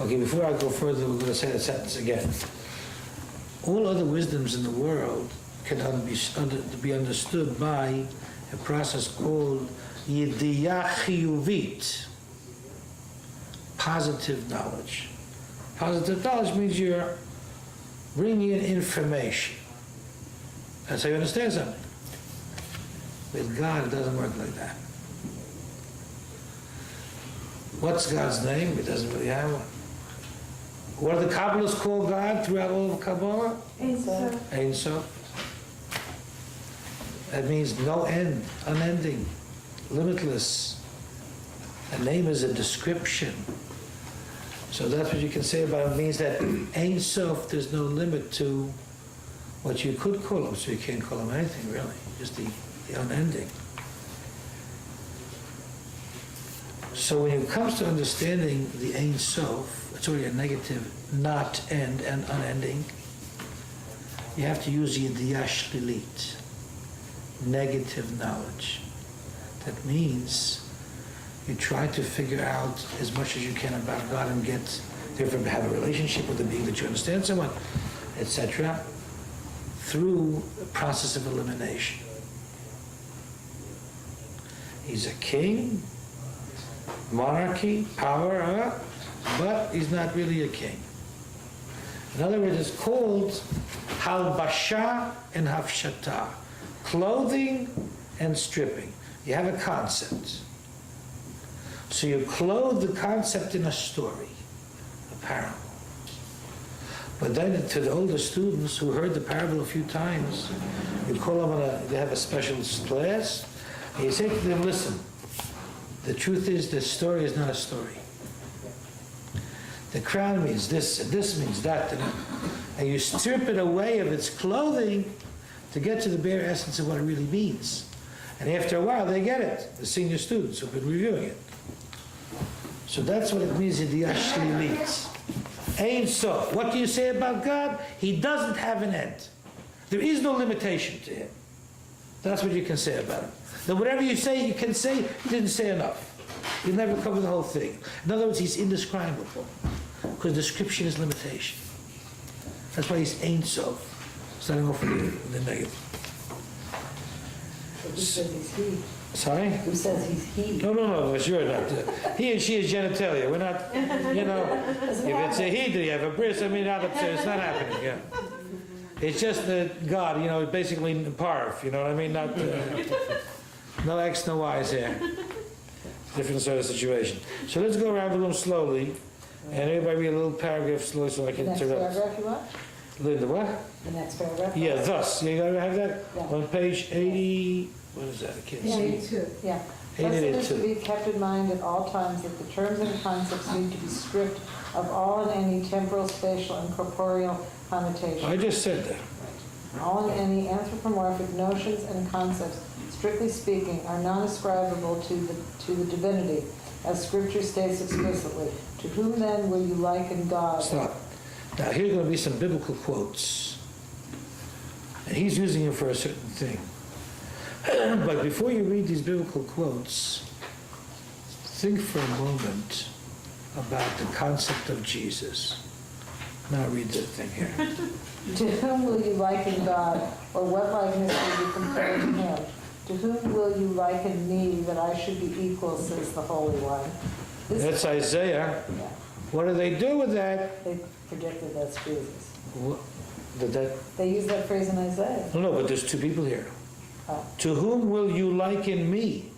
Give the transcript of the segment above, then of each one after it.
Okay, before I go further, we're going to say that sentence again. All other wisdoms in the world can be understood by a process called yediyah chiyuvit, positive knowledge. Positive knowledge means you're bringing in information. That's how you understand something. With God, it doesn't work like that. What's God's name? It doesn't really have one. What do the Kabbalists call God throughout all of Kabbalah? Ein Sof. Ein Sof. That means no end, unending, limitless. A name is a description. So that's what you can say about it. It means that Ein Sof, there's no limit to what you could call him, so you can't call him anything really, just the unending. So when it comes to understanding the Ein Sof, it's already a negative, not end and unending. You have to use yediyah shlilit, negative knowledge. That means you try to figure out as much as you can about God and get, therefore have a relationship with the being that you understand someone, etc., through the process of elimination. He's a king, monarchy, power, but he's not really a king. In other words, it's called halbasha and hafshata, clothing and stripping. You have a concept. So you clothe the concept in a story, a parable. But then to the older students who heard the parable a few times, you call them they have a special class, and you say to them, listen, the truth is the story is not a story. The crown means this, and this means that, and you strip it away of its clothing to get to the bare essence of what it really means. And after a while, they get it, the senior students who've been reviewing it. So that's what it means in the Ashlilit. Ein Sof. What do you say about God? He doesn't have an end. There is no limitation to him. That's what you can say about him. Then whatever you say, you can say, he didn't say enough. You'll never cover the whole thing. In other words, he's indescribable. Because description is limitation. That's why he's Ein Sof. Starting off with the negative. Who says he's he? Sorry? Who says he's he? No, sure not. He and she is genitalia. We're not, if it's a he, do you have a bris? I mean, it's not happening, yeah. It's just God, basically parv, you know what I mean? Not, no X, no Y's here. Different sort of situation. So let's go around the room slowly, and everybody read a little paragraph slowly so I can interrupt. The next paragraph you want? Linda, what? The next paragraph? Yeah, thus. You gotta have that? Yeah. On page 80, what is that? I can't see. 82. Yeah. Thus it is to be kept in mind at all times that the terms and concepts need to be stripped of all and any temporal, spatial, and corporeal connotations. I just said that. Right. All and any anthropomorphic notions and concepts, strictly speaking, are non-ascribable to the divinity, as Scripture states explicitly. To whom then will you liken God? Stop. Now here are going to be some biblical quotes. And he's using them for a certain thing. But before you read these biblical quotes, think for a moment about the concept of Jesus. Now read the thing here. To whom will you liken God, or what likeness will you compare to him? To whom will you liken me, that I should be equal, says the Holy One? That's Isaiah. Yeah. What do they do with that? They predicted that's Jesus. What, did that? They use that phrase in Isaiah. No, but there's two people here. To whom will you liken me?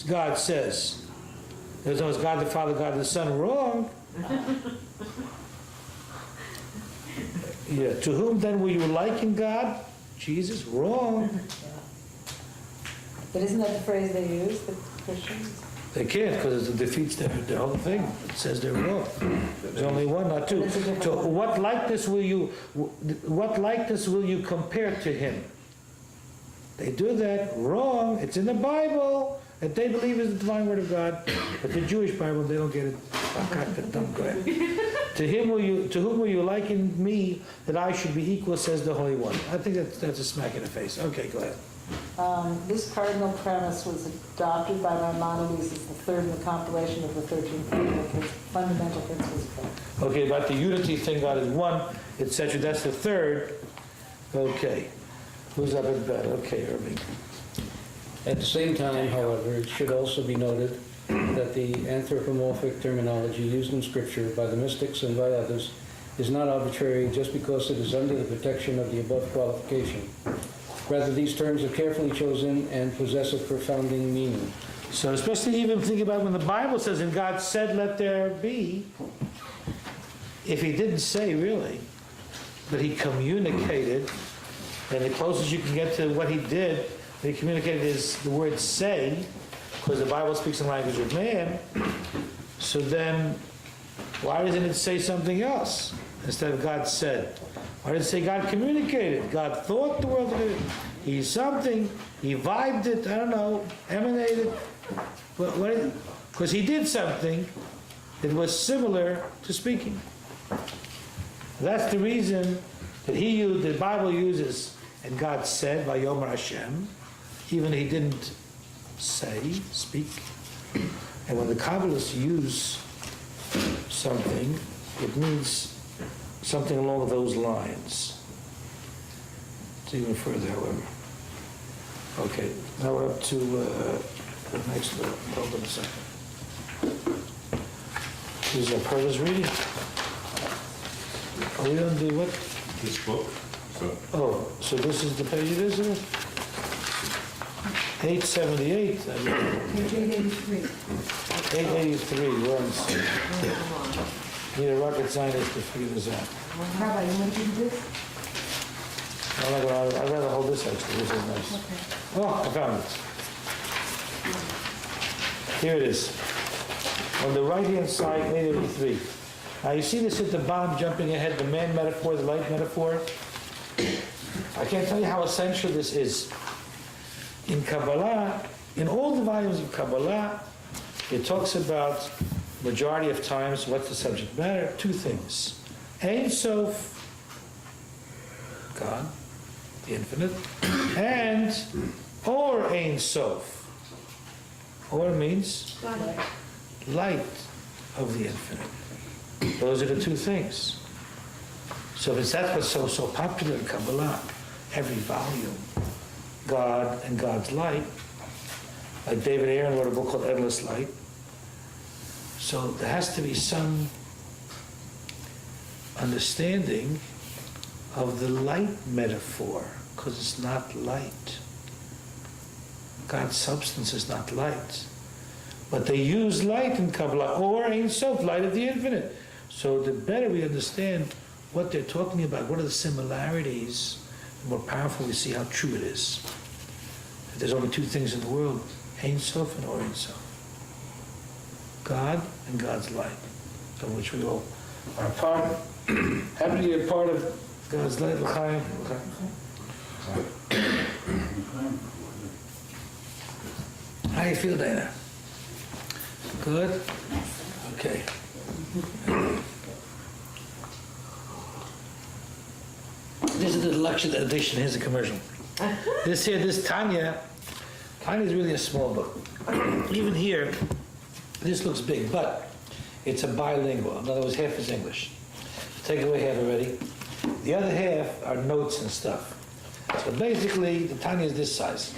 God says. There's always God the Father, God the Son. Wrong. Yeah. To whom then will you liken God? Jesus. Wrong. Yeah. But isn't that the phrase they use, the Christians? They can't because it defeats their whole thing. It says they're wrong. There's only one, not two. So what likeness will you compare to him? They do that wrong. It's in the Bible that they believe is the divine word of God, but the Jewish Bible they don't get it. To whom will you liken me that I should be equal? Says the Holy One. I think that's a smack in the face. Okay, go ahead. This cardinal premise was adopted by Maimonides as the third in the compilation of the 13 fundamental principles of faith. Okay, about the unity thing, God is one, etc. That's the third. Okay. Who's up in bed? Okay, Irving. At the same time, however, it should also be noted that the anthropomorphic terminology used in Scripture by the mystics and by others is not arbitrary just because it is under the protection of the above qualification. Rather, these terms are carefully chosen and possess a profounding meaning. So especially even think about when the Bible says, and God said, let there be, if he didn't say really, but he communicated, and the closest you can get to what he did, what he communicated is the word say, because the Bible speaks in the language of man, so then why doesn't it say something else instead of God said? Why did it say God communicated? God thought the world, he's something, he vibed it, I don't know, emanated. Because he did something that was similar to speaking. That's the reason that the Bible uses, and God said, Vayomer Hashem, even he didn't speak. And when the Kabbalists use something, it means something along those lines. It's even further, however. Okay, now we're up to the next one. Hold on a second. This is Perla's reading. Are we going to do what? This book, so Oh, so this is the page it is, isn't it? 878. Page 883. 883, we're on. Need a rocket scientist to figure this out. Rabbi, you want to do this? I'd rather hold this actually, this is nice. Okay. Oh, I found it. Here it is. On the right-hand side, 883. Now you see this at the bottom, jumping ahead, the man metaphor, the light metaphor. I can't tell you how essential this is. In Kabbalah, in all the volumes of Kabbalah, it talks about, majority of times, what's the subject matter? Two things. Ein Sof, God, the infinite, and Or Ein Sof. Or means light of the infinite. Those are the two things. So if that's what's so popular in Kabbalah, every volume, God and God's light, like David Aaron wrote a book called Endless Light. So there has to be some understanding of the light metaphor, because it's not light. God's substance is not light. But they use light in Kabbalah, or Ein Sof, light of the infinite. So the better we understand what they're talking about, what are the similarities, the more powerful we see how true it is. If there's only two things in the world, Ein Sof and Or Ein Sof. God and God's light, of which we all are part. Happy to be a part of God's light. L'chaim. How do you feel, Dana? Good? Okay. This is the lecture edition. Here's a commercial. This Tanya is really a small book. Even here, this looks big, but it's a bilingual. In other words, half is English. Take away half already. The other half are notes and stuff. So basically, the Tanya is this size.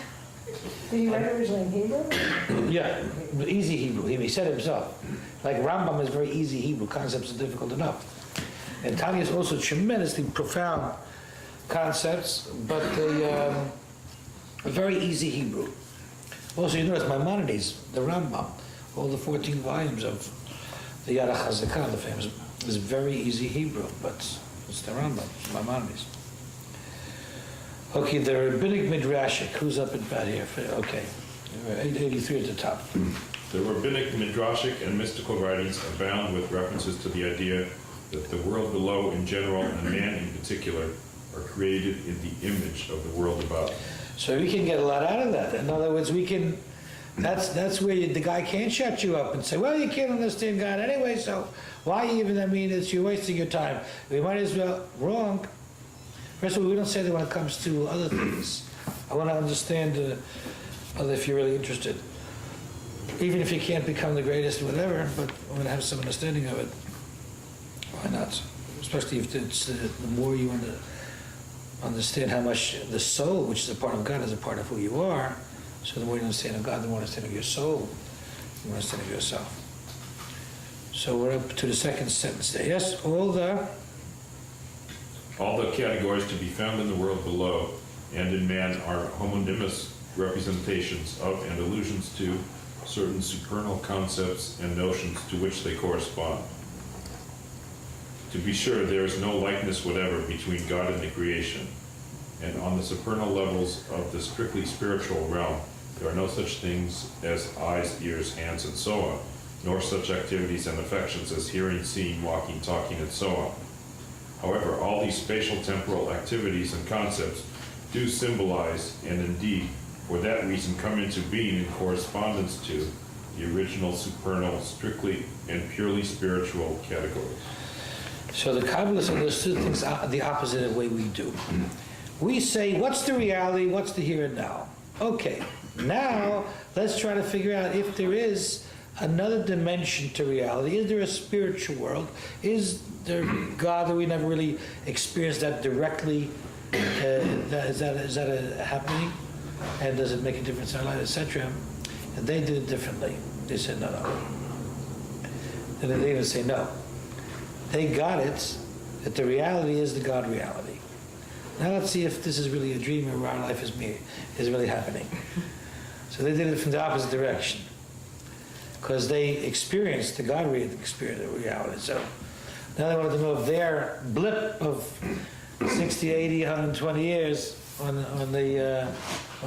Did you write it originally in Hebrew? Yeah, easy Hebrew. He said himself. Like Rambam is very easy Hebrew. Concepts are difficult enough. And Tanya is also tremendously profound concepts, but a very easy Hebrew. Also, you notice Maimonides, the Rambam, all the 14 volumes of the Yad HaChazakah, the famous, is very easy Hebrew, but it's the Rambam, Maimonides. Okay, the rabbinic midrashic. Who's up in bed here? Okay, 883 at the top. the rabbinic, midrashic, and mystical writings abound with references to the idea that the world below in general and man in particular are created in the image of the world above. So we can get a lot out of that. In other words, we can. That's where the guy can't shut you up and say, well, you can't understand God anyway, so why even? I mean, you're wasting your time. We might as well. Wrong. First of all, we don't say that when it comes to other things. I want to understand, if you're really interested. Even if you can't become the greatest or whatever, but I want to have some understanding of it. Why not? Especially if it's the more you want to understand how much the soul, which is a part of God, is a part of who you are. So the more you understand of God, the more you understand of your soul, the more you understand of yourself. So we're up to the second sentence there. Yes, all the categories to be found in the world below and in man are homonymous representations of and allusions to certain supernal concepts and notions to which they correspond. To be sure, there is no likeness whatever between God and the creation, and on the supernal levels of the strictly spiritual realm, there are no such things as eyes, ears, hands, and so on, nor such activities and affections as hearing, seeing, walking, talking, and so on. However, all these spatial temporal activities and concepts do symbolize, and indeed, for that reason, come into being in correspondence to the original supernal, strictly and purely spiritual categories. So the Kabbalists understood things the opposite of the way we do. We say, what's the reality? What's the here and now? Okay, now let's try to figure out if there is another dimension to reality. Is there a spiritual world? Is there God that we never really experienced that directly? Is that happening? And does it make a difference in our life, etc.? And they did it differently. They said no. And they even say no. They got it, that the reality is the God reality. Now let's see if this is really a dream or our life is really happening. So they did it from the opposite direction. Because they experienced the God experience of reality. So now they wanted to know if their blip of 60, 80, 120 years on the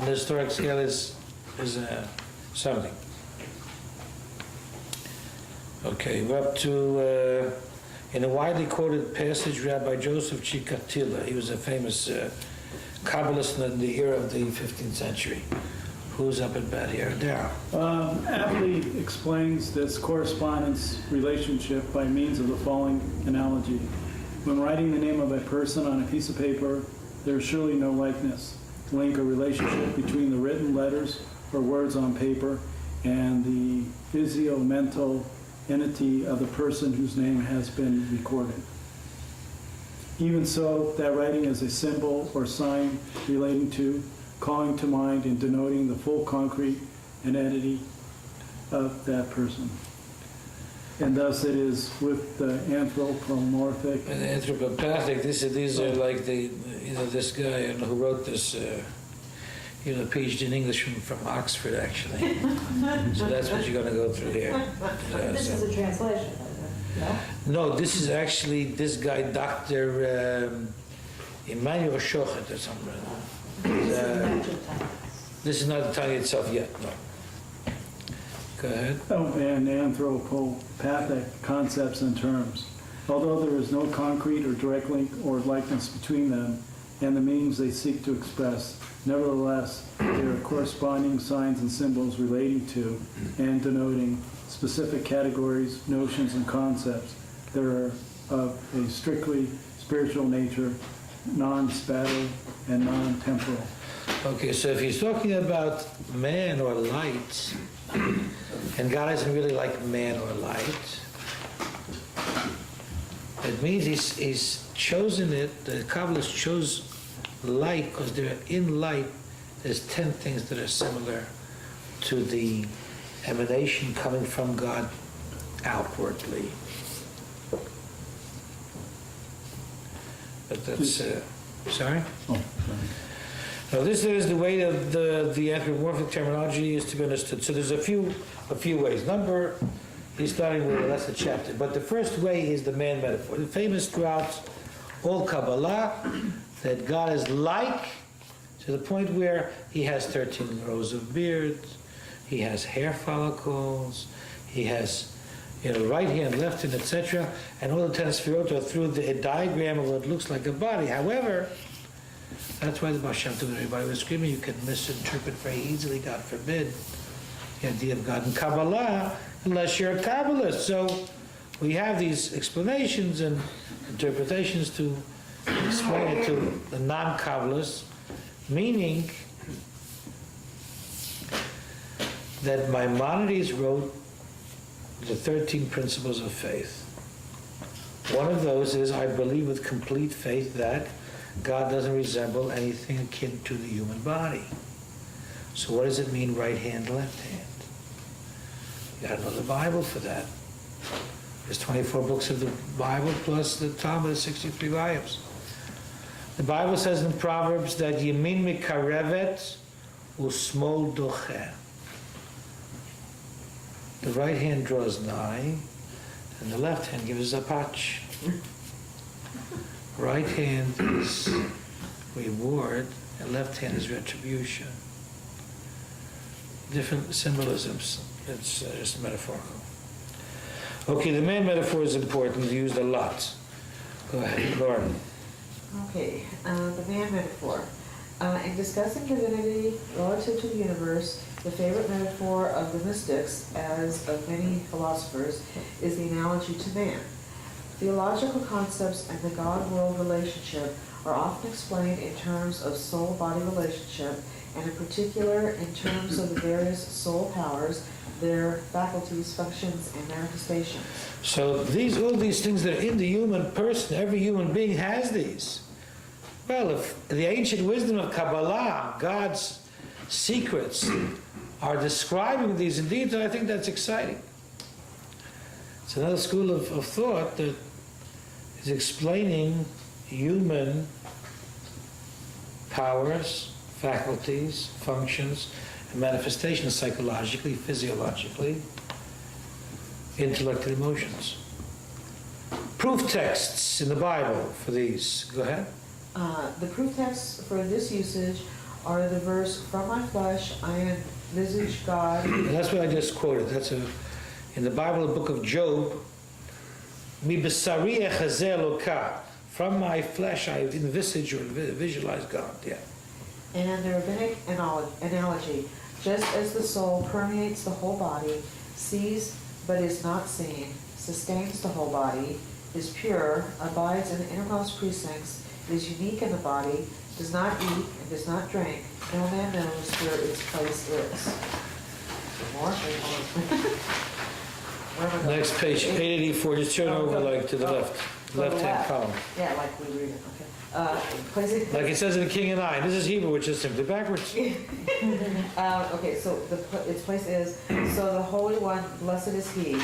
historic scale is something. Okay, we're up to, in a widely quoted passage, Rabbi Joseph Chikatila, he was a famous Kabbalist in the era of the 15th century. Who's up at bat here? Darryl. Aptly explains this correspondence relationship by means of the following analogy. When writing the name of a person on a piece of paper, there is surely no likeness, link or relationship between the written letters or words on paper and the physio-mental entity of the person whose name has been recorded. Even so, that writing is a symbol or sign relating to, calling to mind, and denoting the full concrete entity of that person. And thus it is with the anthropomorphic. And the anthropopathic, these are like this guy who wrote this, PhD in English from Oxford, actually. So that's what you're going to go through here. This is a translation, no? No, this is actually this guy, Dr. Emmanuel Shochet or something. This is not the Tanya itself yet, no. Go ahead. And anthropopathic concepts and terms. Although there is no concrete or direct link or likeness between them and the meanings they seek to express, nevertheless, there are corresponding signs and symbols relating to and denoting specific categories, notions, and concepts that are of a strictly spiritual nature, non-spatial and non-temporal. Okay, so if he's talking about man or light, and God isn't really like man or light, it means he's chosen it, the Kabbalists chose light because in light there's 10 things that are similar to the emanation coming from God outwardly. But that's, sorry? Oh, sorry. Now this is the way of the anthropomorphic terminology is to be understood. So there's a few ways. He's starting with, that's a chapter, but the first way is the man metaphor. The famous throughout all Kabbalah, that God is like, to the point where he has 13 rows of beards, he has hair follicles, he has right hand, left hand, etc. And all the 10 sefirot are through a diagram of what looks like a body. However, that's why the Baal Shem Tov and everybody was screaming, you can misinterpret very easily, God forbid, the idea of God in Kabbalah, unless you're a Kabbalist. So we have these explanations and interpretations to explain it to the non-Kabbalists, meaning that Maimonides wrote the 13 principles of faith. One of those is, I believe with complete faith that God doesn't resemble anything akin to the human body. So what does it mean, right hand, left hand? You gotta know the Bible for that. There's 24 books of the Bible plus the Talmud, 63 volumes. The Bible says in Proverbs that Yemin mikarevet usmol doche. The right hand draws nigh, and the left hand gives a patch. Right hand is reward, and left hand is retribution. Different symbolisms. It's just metaphorical. Okay, the main metaphor is important, used a lot. Go ahead, Lauren. Okay, the man metaphor. In discussing divinity relative to the universe, the favorite metaphor of the mystics, as of many philosophers, is the analogy to man. Theological concepts and the God-world relationship are often explained in terms of soul-body relationship, and in particular in terms of the various soul powers, their faculties, functions, and manifestations. So all these things that are in the human person, every human being has these. Well, if the ancient wisdom of Kabbalah, God's secrets, are describing these in detail, I think that's exciting. It's another school of thought that is explaining human powers, faculties, functions, and manifestations psychologically, physiologically, intellect and emotions. Proof texts in the Bible for these. Go ahead. The proof texts for this usage are the verse, "From my flesh I envisage God." And that's what I just quoted. That's in the Bible, the book of Job. Mi besari echazeh Eloka. From my flesh I envisage or visualize God. Yeah. And the rabbinic analogy, just as the soul permeates the whole body, sees but is not seen, sustains the whole body, is pure, abides in the innermost precincts, is unique in the body, does not eat and does not drink, no man knows where its place is. More? Where am I going? Next page, 884. Just turn over like to the left-hand column. Yeah, like we read it, okay. Placing. Like it says in King and I. This is Hebrew, which is simply backwards. Okay, so its place is, so the Holy One, blessed is He.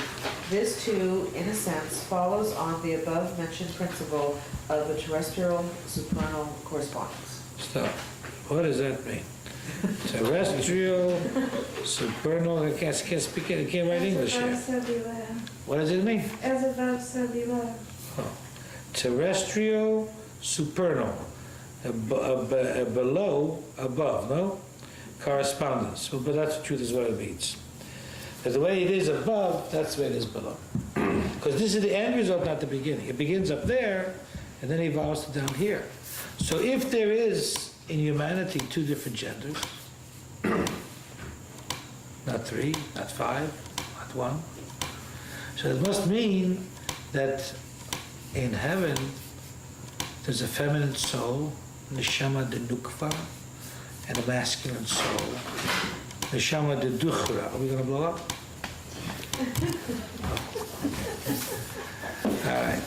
This too, in a sense, follows on the above-mentioned principle of the terrestrial supernal correspondence. Stop. What does that mean? Terrestrial, supernal. I can't speak it. I can't write English here. What does it mean? As above, so below. Oh. Terrestrial, supernal. Below, above, no? Correspondence. Well, but that's the truth is what it means. But the way it is above, that's the way it is below. Because this is the end result, not the beginning. It begins up there, and then evolves to down here. So if there is in humanity two different genders, not three, not five, not one, so it must mean that in heaven there's a feminine soul, neshama de nukva, and a masculine soul, neshama de duchra. Are we going to blow up? All right.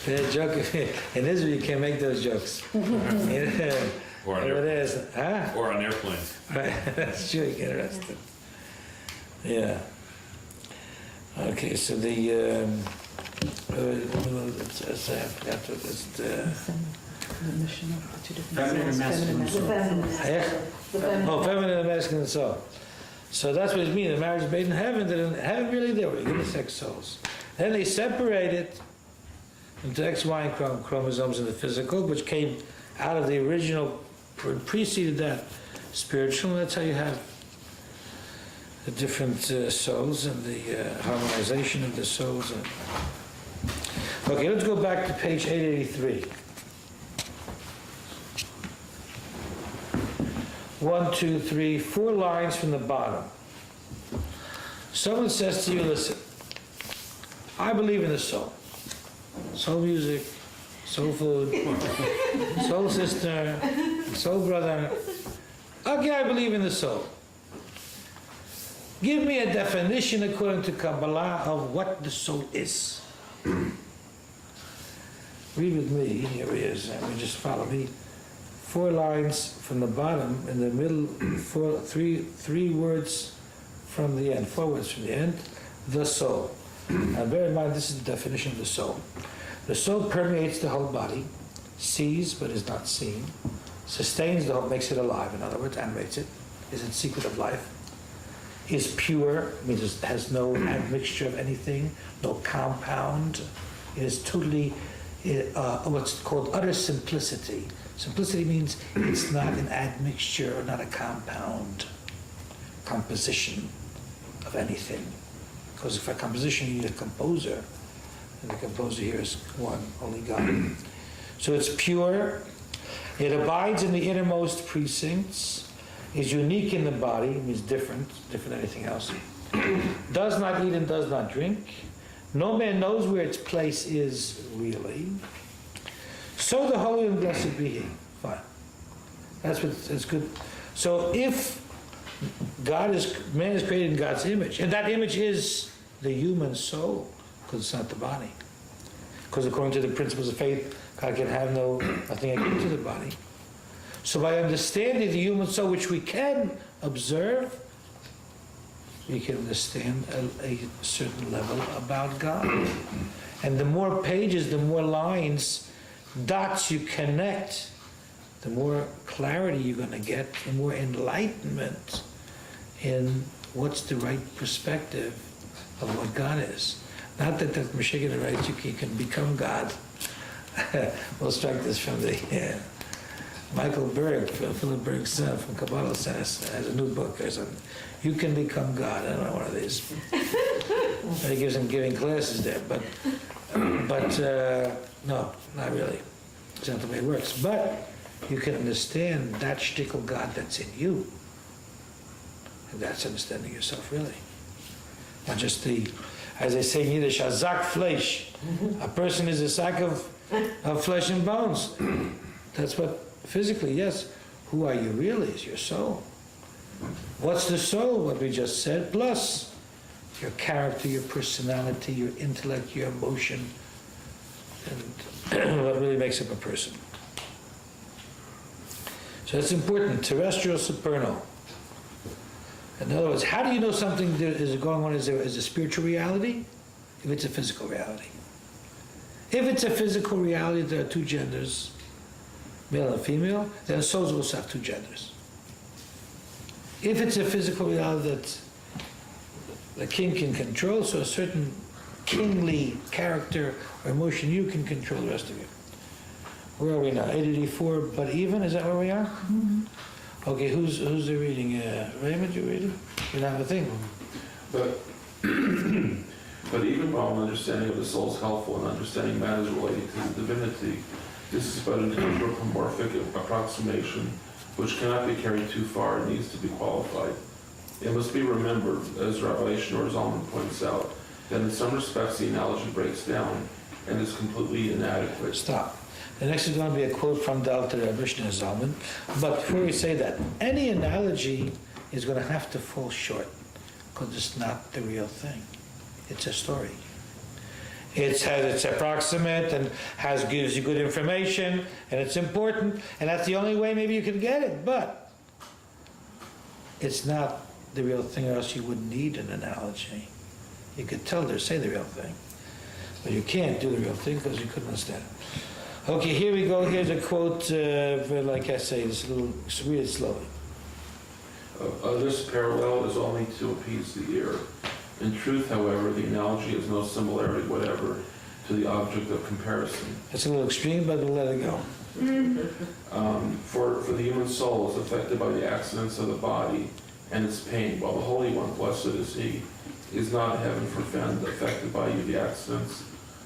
That joke, in Israel you can't make those jokes. Or on airplanes. Huh? Or on airplanes. Right, that's true, you get arrested. Yeah. Okay, so the, I forgot what it's, Feminine and masculine soul. oh, feminine and masculine soul. So that's what it means, the marriage is made in heaven, that in heaven really there were unisex souls. Then they separated into X, Y, and chromosomes in the physical, which came out of the original, preceded that spiritual, and that's how you have the different souls and the harmonization of the souls. Okay, let's go back to page 883. 1, 2, 3, 4 lines from the bottom. Someone says to you, listen, I believe in the soul. Soul music, soul food, soul sister, soul brother. Okay, I believe in the soul. Give me a definition according to Kabbalah of what the soul is. Read with me, here it is, and just follow me. 4 lines from the bottom, in the middle, three words from the end, 4 words from the end, the soul. Now bear in mind, this is the definition of the soul. The soul permeates the whole body, sees but is not seen, sustains the whole, makes it alive, in other words, animates it, is its secret of life, is pure, means it has no admixture of anything, no compound. It is totally what's called utter simplicity. Simplicity means it's not an admixture or not a composition of anything. Because for a composition you need a composer, and the composer here is one, only God. So it's pure, it abides in the innermost precincts, is unique in the body, means different than anything else, does not eat and does not drink, no man knows where its place is really, so the holy and blessed be he. Fine. That's good. So if man is created in God's image, and that image is the human soul, because it's not the body. Because according to the principles of faith, God can have nothing akin to the body. So by understanding the human soul, which we can observe, we can understand a certain level about God. And the more pages, the more lines, dots you connect, the more clarity you're going to get, the more enlightenment in what's the right perspective of what God is. Not that the Meshiggah writes you can become God. We'll strike this from the Michael Berg, Philip Berg's son from Kabbalah has a new book. You can become God. I don't know, one of these. He gives him giving classes there, but no, not really. It's not the way it works. But you can understand that shtickle God that's in you. And that's understanding yourself, really. Not just as they say in Yiddish, a Sack Fleisch. A person is a sack of flesh and bones. That's what, physically, yes. Who are you really is your soul. What's the soul? What we just said, plus your character, your personality, your intellect, your emotion, and what really makes up a person. So it's important, terrestrial, supernal. In other words, how do you know something is going on as a spiritual reality? If it's a physical reality. If it's a physical reality, there are 2 genders, male and female, then souls also have 2 genders. If it's a physical reality that the king can control, so a certain kingly character or emotion, you can control the rest of you. Where are we now? 884, but even? Is that where we are? Mm-hmm. Okay, who's the reading? Raymond, you reading? You don't have a thing. But even while an understanding of the soul is helpful and understanding matters relating to the divinity, this is but an anthropomorphic approximation which cannot be carried too far and needs to be qualified. It must be remembered, as Rabbi Shneur Zalman points out, that in some respects the analogy breaks down and is completely inadequate. Stop. The next is going to be a quote from the Alta Rebbe, Shneur Zalman. But before we say that, any analogy is going to have to fall short because it's not the real thing. It's a story. It's approximate and gives you good information, and it's important, and that's the only way maybe you can get it, but it's not the real thing, or else you wouldn't need an analogy. You could say the real thing, but you can't do the real thing because you couldn't understand it. Okay, here we go. Here's a quote, like I say, read it slowly. This parallel is only to appease the ear. In truth, however, the analogy has no similarity whatever to the object of comparison. It's a little extreme, but we'll let it go. For the human soul is affected by the accidents of the body and its pain, while the Holy One, blessed is He, is not, heaven forfend, affected by the accidents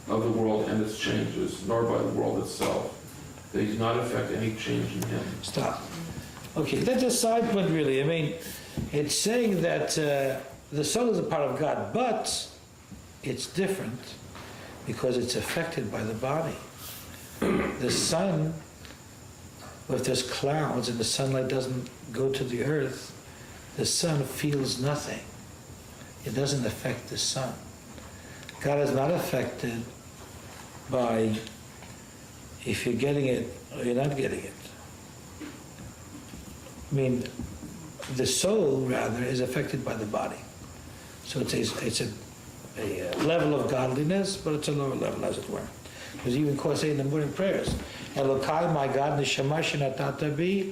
of the world and its changes, nor by the world itself. They do not affect any change in Him. Stop. Okay, that's a side point, really. I mean, it's saying that the soul is a part of God, but it's different because it's affected by the body. The sun, if there's clouds and the sunlight doesn't go to the earth, the sun feels nothing. it doesn't affect the sun. God is not affected by if you're getting it or you're not getting it. I mean, the soul, rather, is affected by the body. So it's a level of godliness, but it's a lower level, as it were. Because even of say in the morning prayers, Elokai, my God, neshama shenatata bi,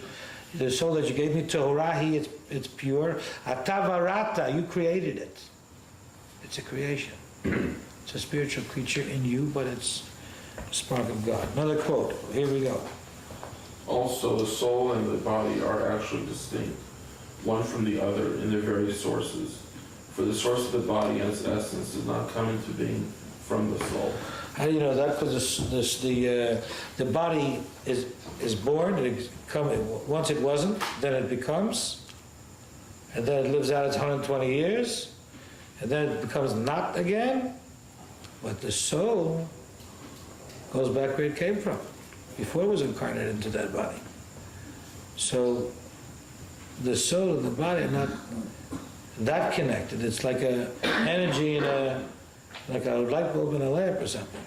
the soul that you gave me, Tohorahi, it's pure. Atavarata, you created it. It's a creation. It's a spiritual creature in you, but it's a spark of God. Another quote, here we go. Also, the soul and the body are actually distinct, one from the other in their very sources. For the source of the body and its essence does not come into being from the soul. How do you know that? Because the body is born, once it wasn't, then it becomes, and then it lives out its 120 years, and then it becomes not again. But the soul goes back where it came from, before it was incarnated into that body. So the soul and the body are not that connected. It's like a energy in like a light bulb in a lamp or something.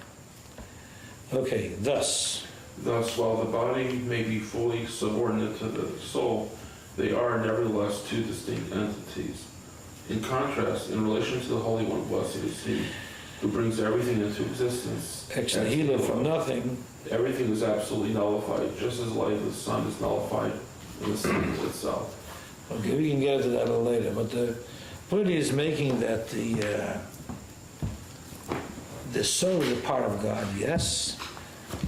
Okay, thus, while the body may be fully subordinate to the soul, they are nevertheless two distinct entities. In contrast, in relation to the Holy One, blessed is He, who brings everything into existence. ex nihilo, from nothing. Everything is absolutely nullified, just as the light of the sun is nullified in the sun itself. Okay, we can get into that a little later, but the point is making that the soul is a part of God, yes,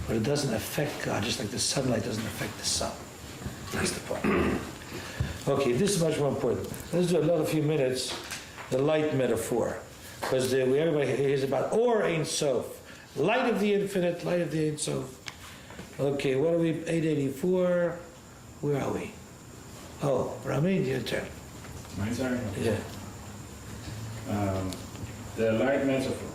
but it doesn't affect God, just like the sunlight doesn't affect the sun. That's the point. Okay, this is much more important. Let's do another few minutes, the light metaphor, because everybody hears about Or Ein Sof, light of the infinite, light of the Ein Sof. Okay, what are we, 884, where are we? Oh, Ramin, your turn. My turn? Yeah. The light metaphor.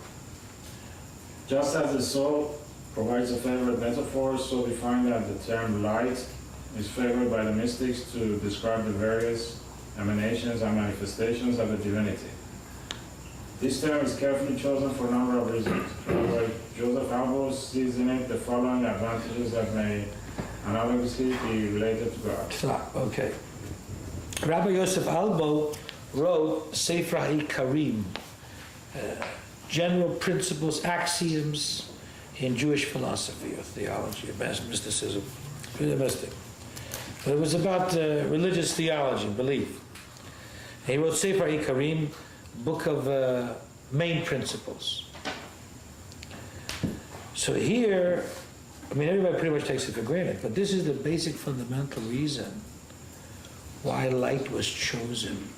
Just as the soul provides a favorite metaphor, so we find that the term light is favored by the mystics to describe the various emanations and manifestations of the divinity. This term is carefully chosen for a number of reasons. Rabbi Joseph Albo sees in it the following advantages that may analogously be related to God. Stop, okay. Rabbi Yosef Albo wrote Sefer HaIkarim, general principles, axioms in Jewish philosophy or theology, or mysticism, really mystic. But it was about religious theology, belief. And he wrote Sefer HaIkarim, book of main principles. So here, I mean, everybody pretty much takes it for granted, but this is the basic fundamental reason why light was chosen,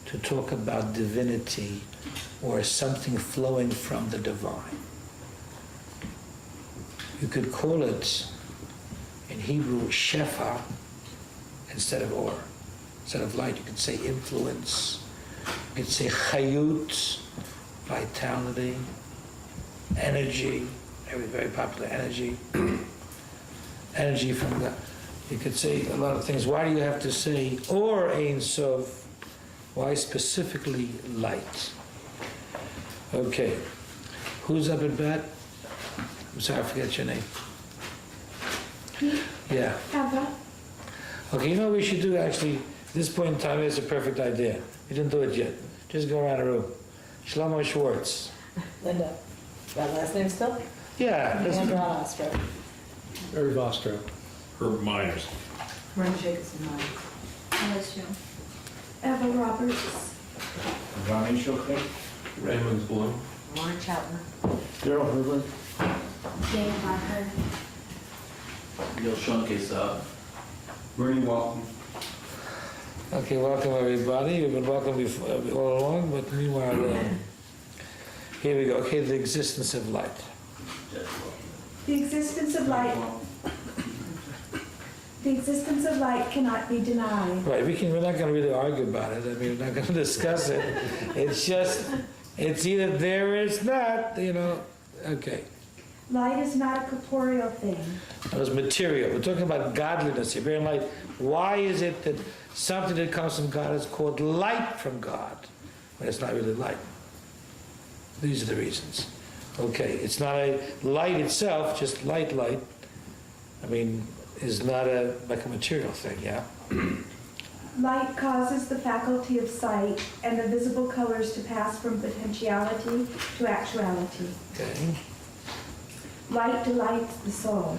to talk about divinity or something flowing from the divine. You could call it in Hebrew shefa instead of or. Instead of light, you could say influence. You could say chayut, vitality, energy, very popular energy. Energy from God. You could say a lot of things. Why do you have to say or Ein Sof? Why specifically light? Okay. Who's up at bat? I'm sorry, I forget your name. Yeah. Kablah. Okay, you know what we should do actually? At this point in time, it's a perfect idea. We didn't do it yet. Just go around the room. Shlomo Schwartz. Linda, that last name still? Yeah. Andrew Ostro. Irv Ostro. Herb Myers. Ron Jacobson. Eva Roberts. Ronnie Shulkin, Raymond Bloom. Warren Chapman. Daryl Herbert. Dave Barker. Neil Shunke, Bernie Walton. Okay, welcome everybody. You've been welcome before, all along, but meanwhile, here we go. Okay, the existence of light. The existence of light. The existence of light cannot be denied. Right, we're not going to really argue about it. I mean, we're not going to discuss it. It's just, it's either there or it's not, you know. Okay. Light is not a corporeal thing. That was material. We're talking about godliness here. Bear in mind, why is it that something that comes from God is called light from God? when it's not really light. These are the reasons. Okay, it's not a light itself, just light, I mean, is not like a material thing, yeah? Light causes the faculty of sight and the visible colors to pass from potentiality to actuality. Okay. Light delights the soul.